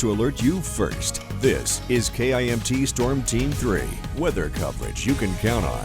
to alert you first. This is KIMT Storm Team 3, weather coverage you can count on.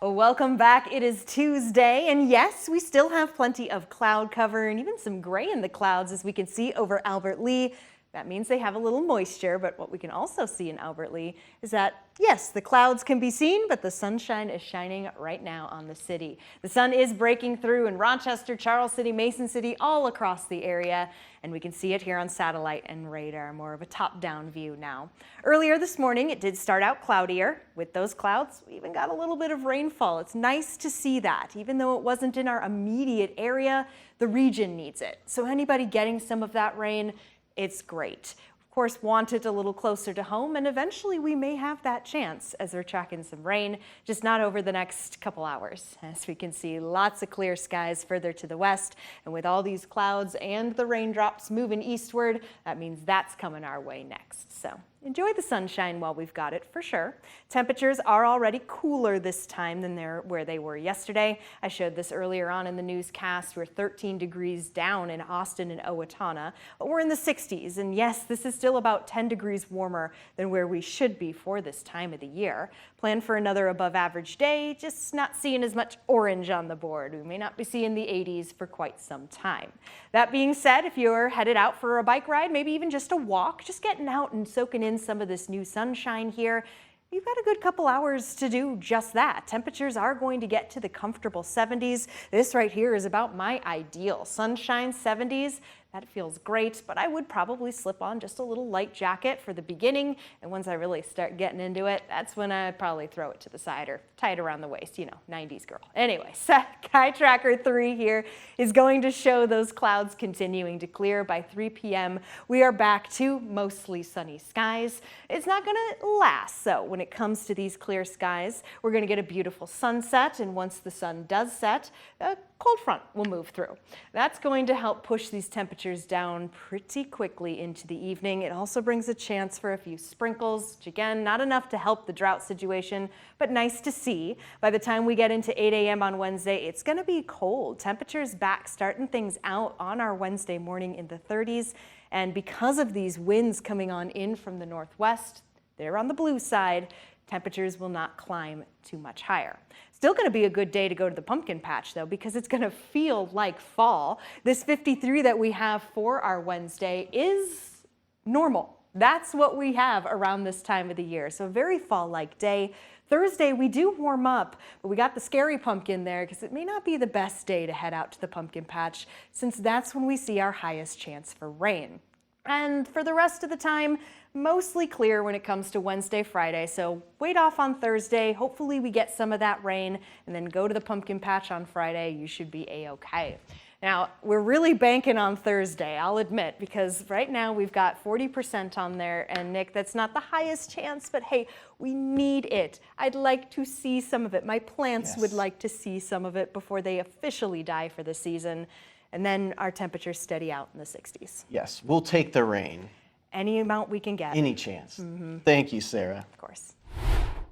Welcome back. It is Tuesday, and yes, we still have plenty of cloud cover and even some gray in the clouds, as we can see over Albert Lea. That means they have a little moisture, but what we can also see in Albert Lea is that, yes, the clouds can be seen, but the sunshine is shining right now on the city. The sun is breaking through in Rochester, Charles City, Mason City, all across the area, and we can see it here on satellite and radar, more of a top-down view now. Earlier this morning, it did start out cloudier. With those clouds, we even got a little bit of rainfall. It's nice to see that. Even though it wasn't in our immediate area, the region needs it. So anybody getting some of that rain, it's great. Of course, want it a little closer to home, and eventually we may have that chance as we're tracking some rain, just not over the next couple hours. As we can see, lots of clear skies further to the west, and with all these clouds and the raindrops moving eastward, that means that's coming our way next. So enjoy the sunshine while we've got it, for sure. Temperatures are already cooler this time than where they were yesterday. I showed this earlier on in the newscast. We're 13 degrees down in Austin and Owatonna, but we're in the 60s. And yes, this is still about 10 degrees warmer than where we should be for this time of the year. Plan for another above average day, just not seeing as much orange on the board. We may not be seeing the 80s for quite some time. That being said, if you're headed out for a bike ride, maybe even just a walk, just getting out and soaking in some of this new sunshine here, you've got a good couple hours to do just that. Temperatures are going to get to the comfortable 70s. This right here is about my ideal. Sunshine 70s. That feels great, but I would probably slip on just a little light jacket for the beginning, and once I really start getting into it, that's when I'd probably throw it to the side or tie it around the waist, you know, 90s girl. Anyway, Sky Tracker 3 here is going to show those clouds continuing to clear by 3 p.m. We are back to mostly sunny skies. It's not going to last, so when it comes to these clear skies, we're going to get a beautiful sunset, and once the sun does set, a cold front will move through. That's going to help push these temperatures down pretty quickly into the evening. It also brings a chance for a few sprinkles, which again, not enough to help the drought situation, but nice to see. By the time we get into 8 a.m. on Wednesday, it's going to be cold. Temperatures back, starting things out on our Wednesday morning in the 30s. And because of these winds coming on in from the northwest, they're on the blue side, temperatures will not climb too much higher. Still going to be a good day to go to the pumpkin patch, though, because it's going to feel like fall. This 53 that we have for our Wednesday is normal. That's what we have around this time of the year. So a very fall-like day. Thursday, we do warm up, but we got the scary pumpkin there because it may not be the best day to head out to the pumpkin patch, since that's when we see our highest chance for rain. And for the rest of the time, mostly clear when it comes to Wednesday, Friday. So wait off on Thursday. Hopefully we get some of that rain and then go to the pumpkin patch on Friday. You should be a-okay. Now, we're really banking on Thursday, I'll admit, because right now we've got 40% on there. And Nick, that's not the highest chance, but hey, we need it. I'd like to see some of it. My plants would like to see some of it before they officially die for the season. And then our temperatures steady out in the 60s. Yes, we'll take the rain. Any amount we can get. Any chance. Thank you, Sarah. Of course.